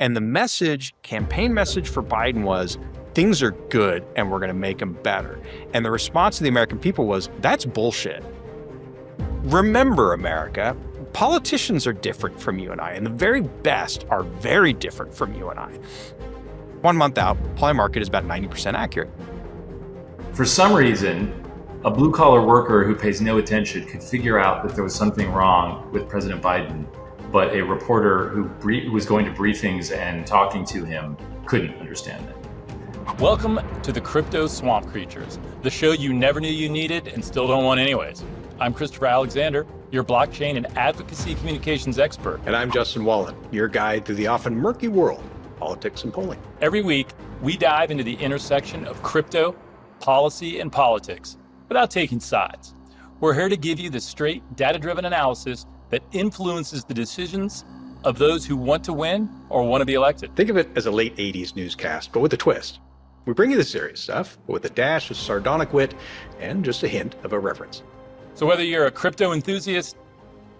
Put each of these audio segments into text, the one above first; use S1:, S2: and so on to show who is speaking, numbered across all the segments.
S1: And the campaign message for Biden was, things are good and we're going to make them better. And the response of the American people was, that's bullshit. Remember, America, politicians are different from you and I, and the very best are very different from you and I. 1 month out, Polymarket is about 90% accurate.
S2: For some reason, a blue-collar worker who pays no attention could figure out that there was something wrong with President Biden, but a reporter who was going to briefings and talking to him couldn't understand it.
S3: Welcome to the Crypto Swamp Creatures, the show you never knew you needed and still don't want anyways. I'm Christopher Alexander, your blockchain and advocacy communications expert.
S4: And I'm Justin Wallin, your guide through the often murky world of politics and polling.
S3: Every week, we dive into the intersection of crypto, policy, and politics without taking sides. We're here to give you the straight, data-driven analysis that influences the decisions of those who want to win or want to be elected.
S4: Think of it as a late 80s newscast, but with a twist. We bring you the serious stuff, but with a dash of sardonic wit and just a hint of irreverence.
S3: So whether you're a crypto enthusiast,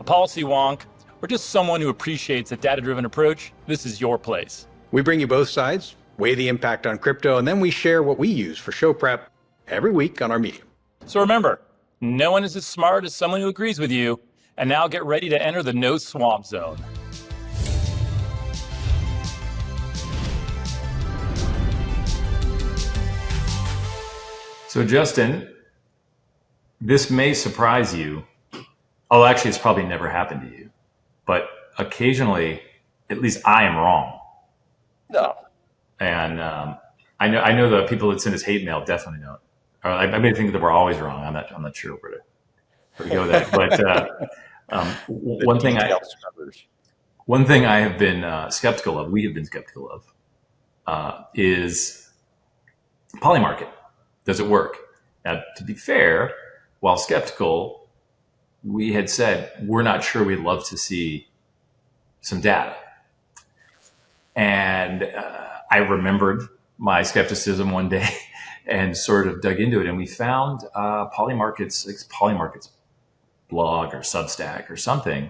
S3: a policy wonk, or just someone who appreciates a data-driven approach, this is your place.
S4: We bring you both sides, weigh the impact on crypto, and then we share what we use for show prep every week on our Medium.
S3: So remember, no one is as smart as someone who agrees with you. And now get ready to enter the no swamp zone.
S2: So Justin, this may surprise you. Oh, actually, it's probably never happened to you. But occasionally, at least I am wrong.
S3: No.
S2: And I know the people that send us hate mail definitely know it. I may think that we're always wrong. I'm not sure where to go there. But one thing I have been skeptical of, we have been skeptical of, is Polymarket. Does it work? Now, to be fair, while skeptical, we had said we're not sure. We'd love to see some data. And I remembered my skepticism one day and sort of dug into it, and we found Polymarket's blog or Substack or something,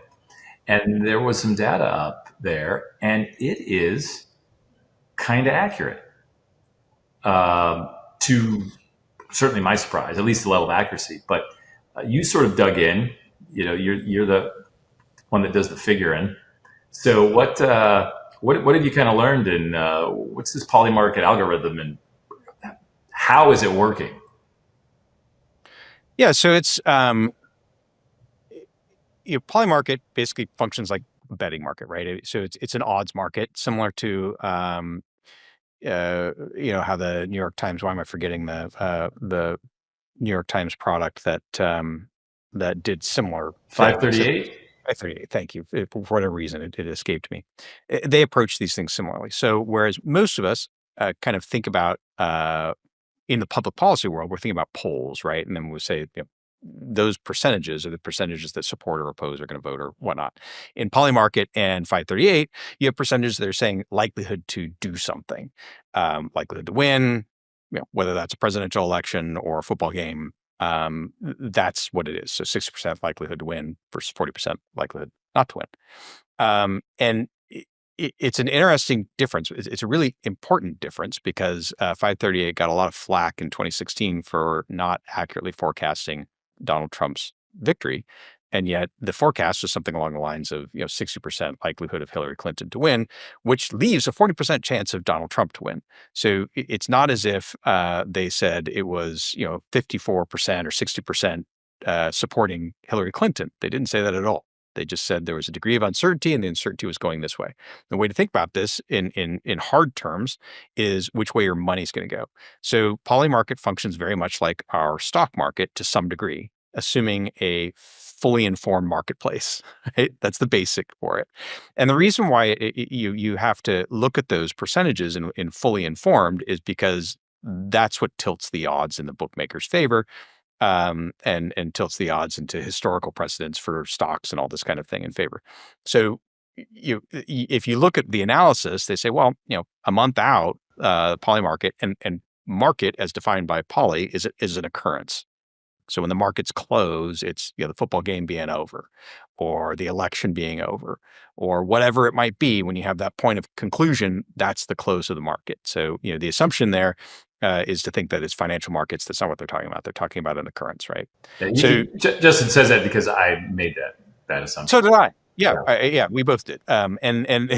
S2: and there was some data up there, and it is kind of accurate. To certainly my surprise, at least the level of accuracy. But you sort of dug in. You know, you're the one that does the figuring. So what have you kind of learned, and what's this Polymarket algorithm, and how is it working?
S1: Yeah, so it's Polymarket basically functions like a betting market, right? So it's an odds market, similar to how the New York Times. Why am I forgetting the New York Times product that did similar?
S2: 538.
S1: 538. Thank you. For whatever reason, it escaped me. They approach these things similarly. So whereas most of us kind of think about in the public policy world, we're thinking about polls, right? And then we'll say, those percentages are the percentages that support or oppose are going to vote or whatnot. In Polymarket and 538, you have percentages that are saying likelihood to do something, likelihood to win, whether that's a presidential election or a football game. That's what it is. So 60% likelihood to win versus 40% likelihood not to win. And it's an interesting difference. It's a really important difference because 538 got a lot of flack in 2016 for not accurately forecasting Donald Trump's victory. And yet the forecast was something along the lines of 60% likelihood of Hillary Clinton to win, which leaves a 40% chance of Donald Trump to win. So it's not as if they said it was 54% or 60% supporting Hillary Clinton. They didn't say that at all. They just said there was a degree of uncertainty and the uncertainty was going this way. The way to think about this in hard terms is which way your money's going to go. So Polymarket functions very much like our stock market to some degree, assuming a fully informed marketplace. Right? That's the basic for it. And the reason why you have to look at those percentages in fully informed is because that's what tilts the odds in the bookmaker's favor. And tilts the odds into historical precedents for stocks and all this kind of thing in favor. So if you look at the analysis, they say, well, a month out, Polymarket and market as defined by Poly is an occurrence. So when the markets close, it's the football game being over, or the election being over, or whatever it might be. When you have that point of conclusion, that's the close of the market. So the assumption there is to think that it's financial markets. That's not what they're talking about. They're talking about an occurrence, right?
S2: Yeah, Justin says that because I made that assumption.
S1: So did I. Yeah, we both did. And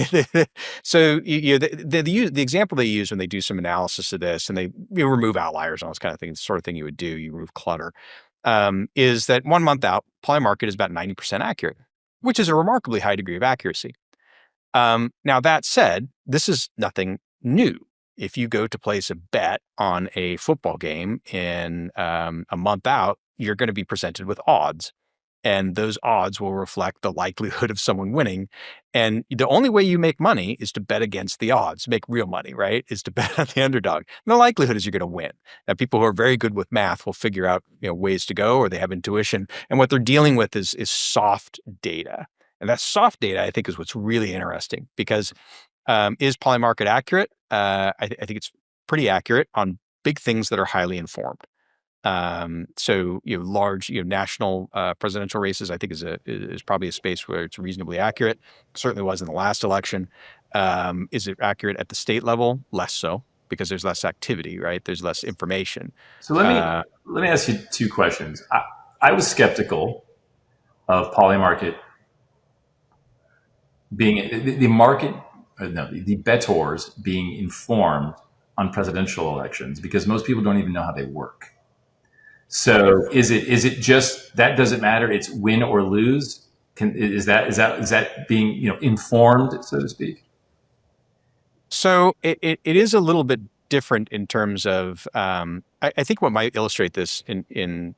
S1: so the example they use when they do some analysis of this, and they remove outliers and all this kind of thing, the sort of thing you would do, you remove clutter, is that 1 month out, Polymarket is about 90% accurate, which is a remarkably high degree of accuracy. Now that said, this is nothing new. If you go to place a bet on a football game in a month out, you're going to be presented with odds. And those odds will reflect the likelihood of someone winning. And the only way you make money is to bet against the odds, make real money, right? Is to bet on the underdog. And the likelihood is you're going to win. Now, people who are very good with math will figure out ways to go, or they have intuition. And what they're dealing with is soft data. And that soft data, I think, is what's really interesting, because is Polymarket accurate? I think it's pretty accurate on big things that are highly informed. So large national presidential races, I think is probably a space where it's reasonably accurate. Certainly was in the last election. Is it accurate at the state level? Less so, because there's less activity, right? There's less information.
S2: So let me ask you two questions. I was skeptical of Polymarket being the bettors being informed on presidential elections, because most people don't even know how they work. So is it just that doesn't matter? It's win or lose. Is that being informed, so to speak?
S1: So it is a little bit different in terms of I think what might illustrate this in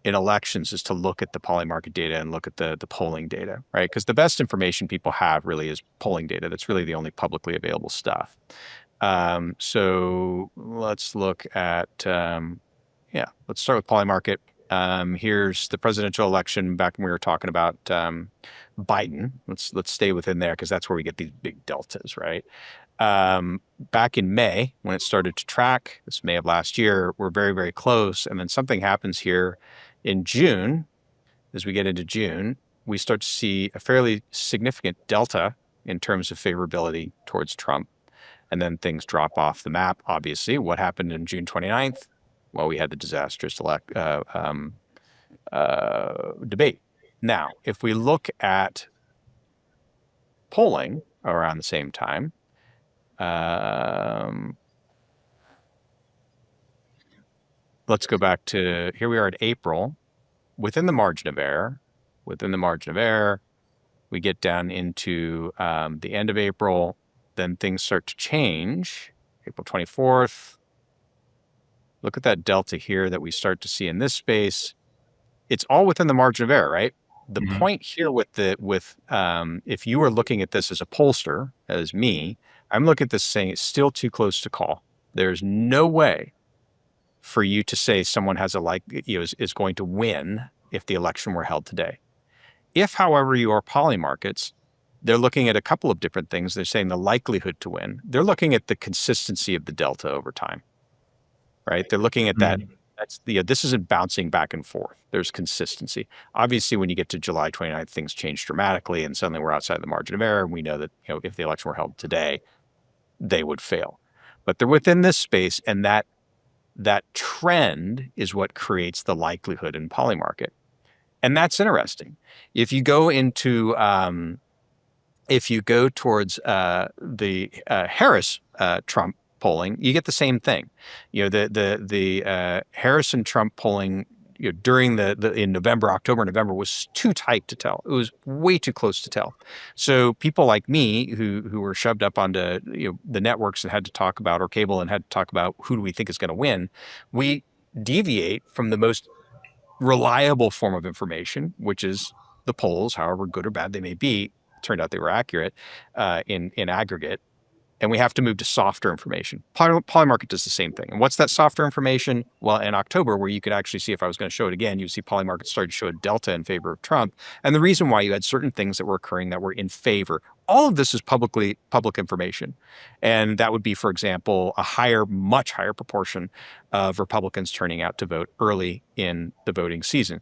S1: elections is to look at the Polymarket data and look at the polling data, right? Because the best information people have really is polling data. That's really the only publicly available stuff. So let's look at let's start with Polymarket. Here's the presidential election back when we were talking about Biden. Let's stay within there, because that's where we get these big deltas, right? Back in May, when it started to track, this May of last year, we're very, very close. And then something happens here in June. As we get into June, we start to see a fairly significant delta in terms of favorability towards Trump. And then things drop off the map, obviously. What happened in June 29th? Well, we had the disastrous debate. Now, if we look at polling around the same time, let's go back to, here we are at April, within the margin of error. Within the margin of error, we get down into the end of April, then things start to change. April 24th, look at that delta here that we start to see in this space. It's all within the margin of error, right? The point here if you were looking at this as a pollster, as me, I'm looking at this saying it's still too close to call. There's no way for you to say someone has is going to win if the election were held today. If, however, you are Polymarkets, they're looking at a couple of different things. They're saying the likelihood to win. They're looking at the consistency of the delta over time, right? They're looking at that. That's this isn't bouncing back and forth. There's consistency. Obviously, when you get to July 29th, things change dramatically, and suddenly we're outside the margin of error. And we know that if the election were held today, they would fail. But they're within this space, and that trend is what creates the likelihood in Polymarket, and that's interesting. If you go into towards the Harris Trump polling, you get the same thing. The Harris and Trump polling during in October, November was too tight to tell. It was way too close to tell. So people like me who were shoved up onto the networks and had to talk about, or cable, and had to talk about who do we think is going to win, we deviate from the most reliable form of information, which is the polls, however good or bad they may be. Turned out they were accurate in aggregate. and we have to move to softer information. Polymarket does the same thing. And what's that softer information? Well, in October, where you could actually see, if I was going to show it again, you see Polymarket started to show a delta in favor of Trump. And the reason why you had certain things that were occurring that were in favor. All of this is public information. And that would be, for example, much higher proportion of Republicans turning out to vote early in the voting season.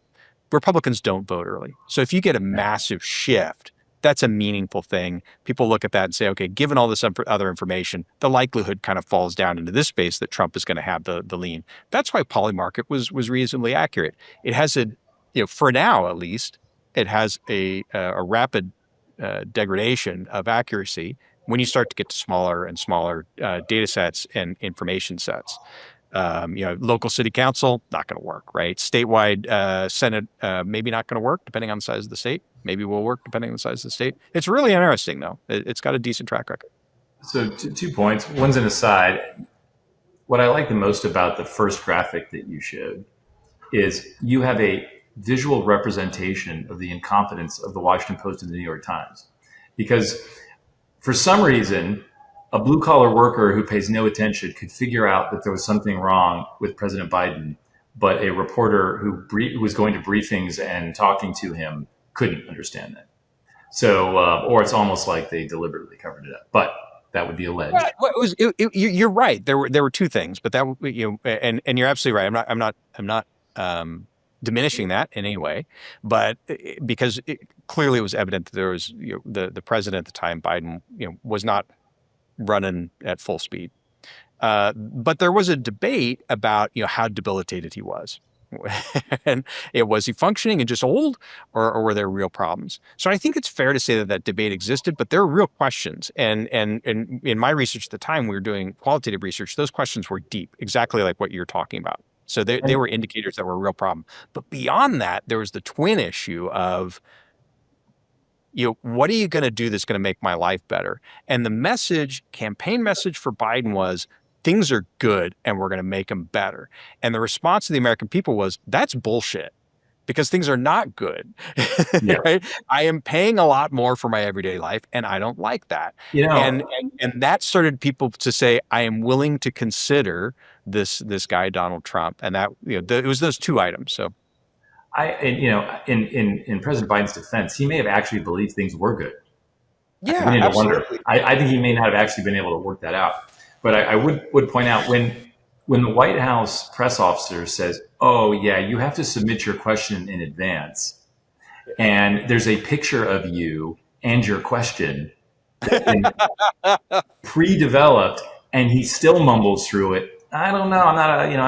S1: Republicans don't vote early. So if you get a massive shift, that's a meaningful thing. People look at that and say, okay, given all this other information, the likelihood kind of falls down into this space that Trump is going to have the lean. That's why Polymarket was reasonably accurate. It has for now at least, it has a rapid degradation of accuracy when you start to get to smaller and smaller data sets and information sets. Local city council, not going to work, right? Statewide Senate, maybe not going to work depending on the size of the state. Maybe will work depending on the size of the state. It's really interesting though. It's got a decent track record.
S2: So 2 points. One's an aside. What I like the most about the first graphic that you showed is you have a visual representation of the incompetence of the Washington Post and the New York Times. Because for some reason, a blue-collar worker who pays no attention could figure out that there was something wrong with President Biden, but a reporter who was going to briefings and talking to him couldn't understand that. So, or it's almost like they deliberately covered it up. But that would be alleged.
S1: You're right. There were two things, but that and you're absolutely right. I'm not diminishing that in any way, but because clearly it was evident that there was the president at the time, Biden, was not running at full speed. But there was a debate about, how debilitated he was. And was he functioning and just old, or were there real problems? So I think it's fair to say that debate existed, but there are real questions. And in my research at the time, we were doing qualitative research. Those questions were deep, exactly like what you're talking about. So they were indicators that were a real problem. But beyond that, there was the twin issue of, what are you going to do that's going to make my life better? And the campaign message for Biden was, things are good and we're going to make them better. And the response of the American people was, that's bullshit, because things are not good. Yeah. Right? I am paying a lot more for my everyday life and I don't like that. And that started people to say, I am willing to consider this guy, Donald Trump. And that, it was those two items. So in President Biden's defense, he may have actually believed things were good. Yeah, absolutely.
S2: I think he may not have actually been able to work that out. But I would point out, when the White House press officer says, oh, yeah, you have to submit your question in advance, and there's a picture of you and your question pre-developed, and he still mumbles through it. I don't know. I'm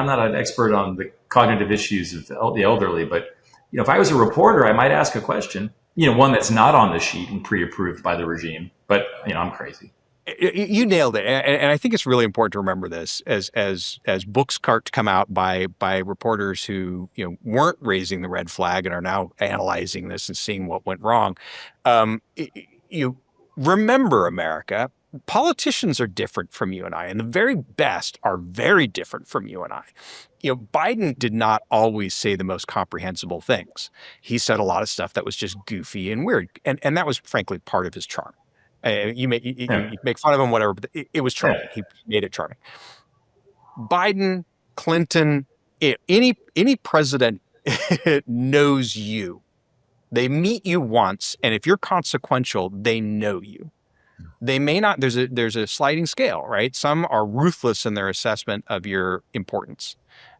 S2: not an expert on the cognitive issues of the elderly, but if I was a reporter, I might ask a question, one that's not on the sheet and pre-approved by the regime. But I'm crazy.
S1: You nailed it, and I think it's really important to remember this as books start to come out by reporters who weren't raising the red flag and are now analyzing this and seeing what went wrong. You remember, America, politicians are different from you and I, and the very best are very different from you and I. Biden did not always say the most comprehensible things. He said a lot of stuff that was just goofy and weird, and that was frankly part of his charm. You make fun of him, whatever, but it was charming. He made it charming. Biden, Clinton, any president knows you. They meet you once, and if you're consequential, they know you. They may not. There's a sliding scale, right? Some are ruthless in their assessment of your importance.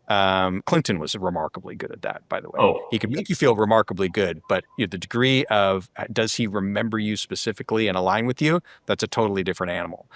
S1: Clinton was remarkably good at that, by the way.
S2: Oh.
S1: He could make you feel remarkably good, but the degree of does he remember you specifically and align with you, that's a totally different animal.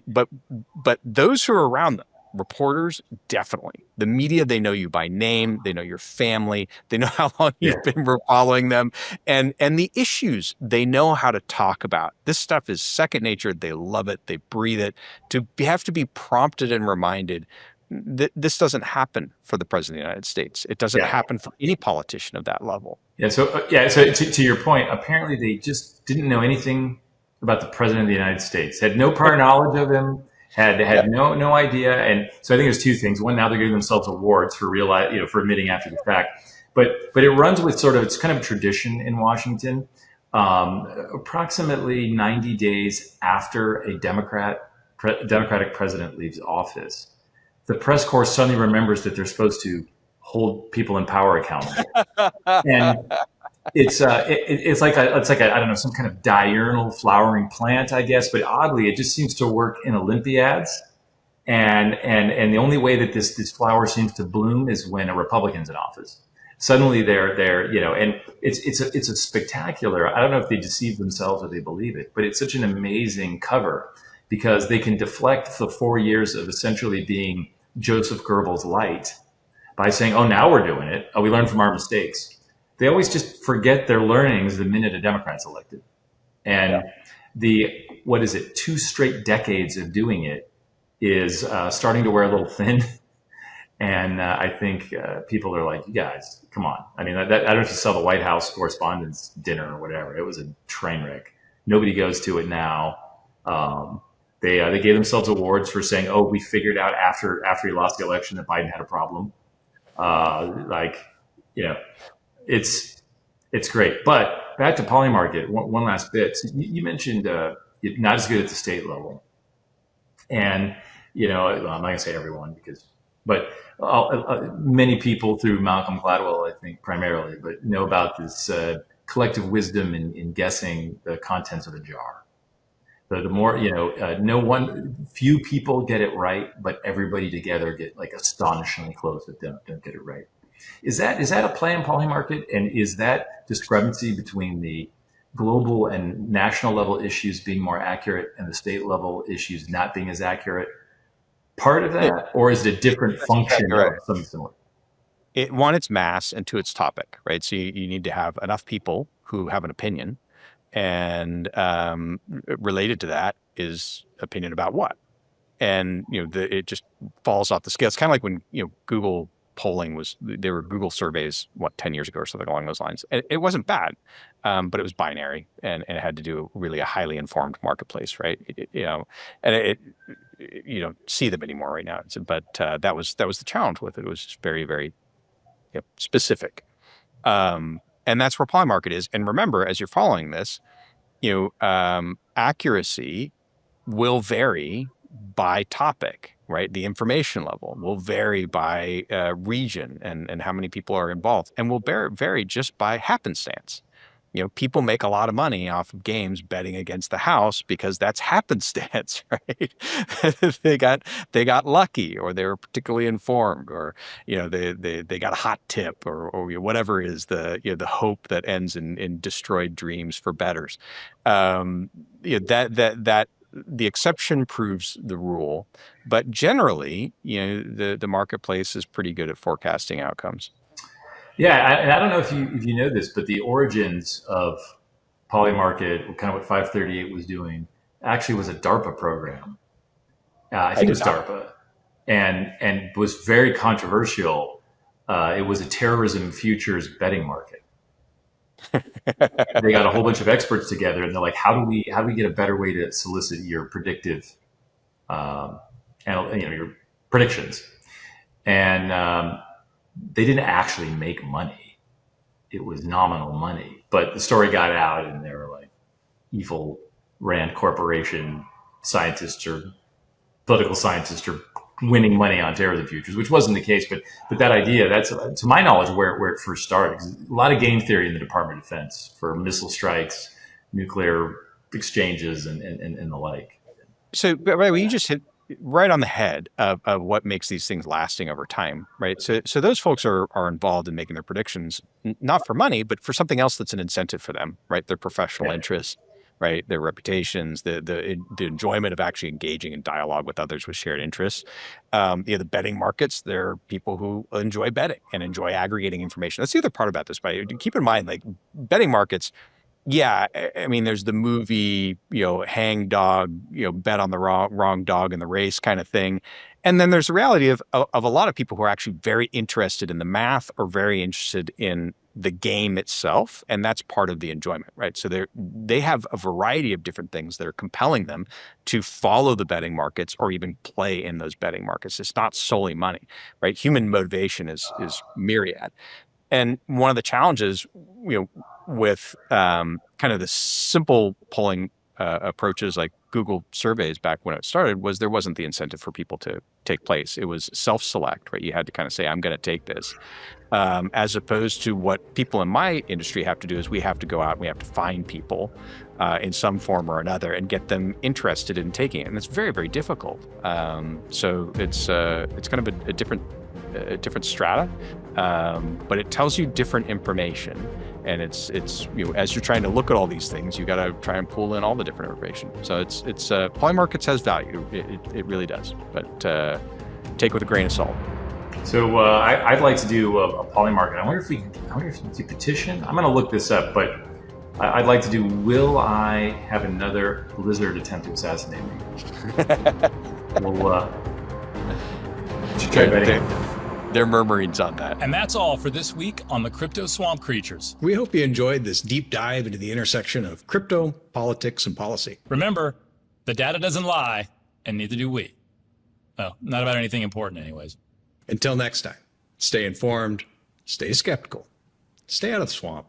S1: But those who are around them, reporters, definitely. The media, they know you by name, they know your family, they know how long you've been following them, and the issues they know how to talk about. This stuff is second nature. They love it. They breathe it. To have to be prompted and reminded. This doesn't happen for the president of the United States. It doesn't happen for any politician of that level.
S2: So to your point, apparently they just didn't know anything about the president of the United States. Had no prior knowledge of him. Had no idea. And so I think there's two things. One, now they're giving themselves awards for for admitting after the fact. But it runs with it's kind of a tradition in Washington. Approximately 90 days after a Democrat Democratic president leaves office, the press corps suddenly remembers that they're supposed to hold people in power accountable. And it's like I don't know, some kind of diurnal flowering plant, I guess, but oddly it just seems to work in Olympiads. And the only way that this flower seems to bloom is when a Republican's in office. Suddenly they're and it's a spectacular. I don't know if they deceive themselves or they believe it, but it's such an amazing cover because they can deflect the 4 years of essentially being Joseph Goebbels light by saying, "Oh, now we're doing it. Oh, we learned from our mistakes." They always just forget their learnings the minute a Democrat's elected, and the 2 straight decades of doing it is starting to wear a little thin. And I think people are like, "You guys, come on." I mean, I don't know if you saw the White House Correspondents' Dinner or whatever. It was a train wreck. Nobody goes to it now. They gave themselves awards for saying, "Oh, we figured out after he lost the election that Biden had a problem." It's great. But back to Polymarket, one last bit. So you mentioned not as good at the state level, and I'm not gonna say everyone but many people through Malcolm Gladwell, I think primarily, but know about this collective wisdom in guessing the contents of a jar. The more few people get it right, but everybody together get like astonishingly close that don't get it right. Is that a play in Polymarket, and is that discrepancy between the global and national level issues being more accurate and the state level issues not being as accurate part of that, or is it a different function of something similar?
S1: It's mass, and two, it's topic, right? So you need to have enough people who have an opinion, and related to that is opinion about what, and it just falls off the scale. It's kind of like when Google polling there were Google surveys 10 years ago or something along those lines. It wasn't bad, but it was binary, and it had to do really a highly informed marketplace, right? And you don't see them anymore right now. But that was the challenge with it. It was just very, very specific, and that's where Polymarket is. And remember, as you're following this, accuracy will vary by topic, right? The information level will vary by region and how many people are involved, and will vary just by happenstance. People make a lot of money off of games betting against the house because that's happenstance, right? they got lucky, or they were particularly informed, or they got a hot tip, or whatever is the hope that ends in destroyed dreams for bettors. That the exception proves the rule, but generally, the marketplace is pretty good at forecasting outcomes.
S2: Yeah, and I don't know if you know this, but the origins of Polymarket, kind of what 538 was doing, actually was a DARPA program. I think it was DARPA, and was very controversial. It was a terrorism futures betting market. They got a whole bunch of experts together, and they're like, "How do we get a better way to solicit your predictive, your predictions?" And they didn't actually make money. It was nominal money, but the story got out, and they were like, evil Rand Corporation scientists or political scientists are winning money on terrorism futures, which wasn't the case. But that idea, that's, to my knowledge, where it first started. A lot of game theory in the Department of Defense for missile strikes, nuclear exchanges, and the like.
S1: So, right, you just hit right on the head of what makes these things lasting over time, right? So those folks are involved in making their predictions, not for money, but for something else that's an incentive for them, right? Their professional interests, right? Their reputations, the enjoyment of actually engaging in dialogue with others with shared interests. The betting markets, they're people who enjoy betting and enjoy aggregating information. That's the other part about this, but keep in mind, like, betting markets, yeah, I mean, there's the movie, hang dog, bet on the wrong dog in the race kind of thing. And then there's the reality of a lot of people who are actually very interested in the math, or very interested in the game itself. And that's part of the enjoyment, right? So they have a variety of different things that are compelling them to follow the betting markets, or even play in those betting markets. It's not solely money, right? Human motivation is myriad. And one of the challenges, with kind of the simple polling approaches like Google surveys back when it started was there wasn't the incentive for people to take place. It was self-select, right? You had to kind of say, I'm going to take this. As opposed to what people in my industry have to do is we have to go out and we have to find people in some form or another and get them interested in taking it. And it's very, very difficult. So it's kind of a different strata, but it tells you different information. And it's as you're trying to look at all these things, you got to try and pull in all the different information. So it's Polymarkets has value. It really does, but take with a grain of salt.
S2: So I'd like to do a Polymarket. I wonder if we do petition. I'm going to look this up, but I'd like to do. Will I have another lizard attempt to assassinate me? We'll try betting.
S1: Their murmurings on that.
S3: And that's all for this week on the Crypto Swamp Creatures.
S4: We hope you enjoyed this deep dive into the intersection of crypto, politics, and policy.
S3: Remember, the data doesn't lie, and neither do we. Well, not about anything important anyways.
S4: Until next time, stay informed, stay skeptical, stay out of the swamp.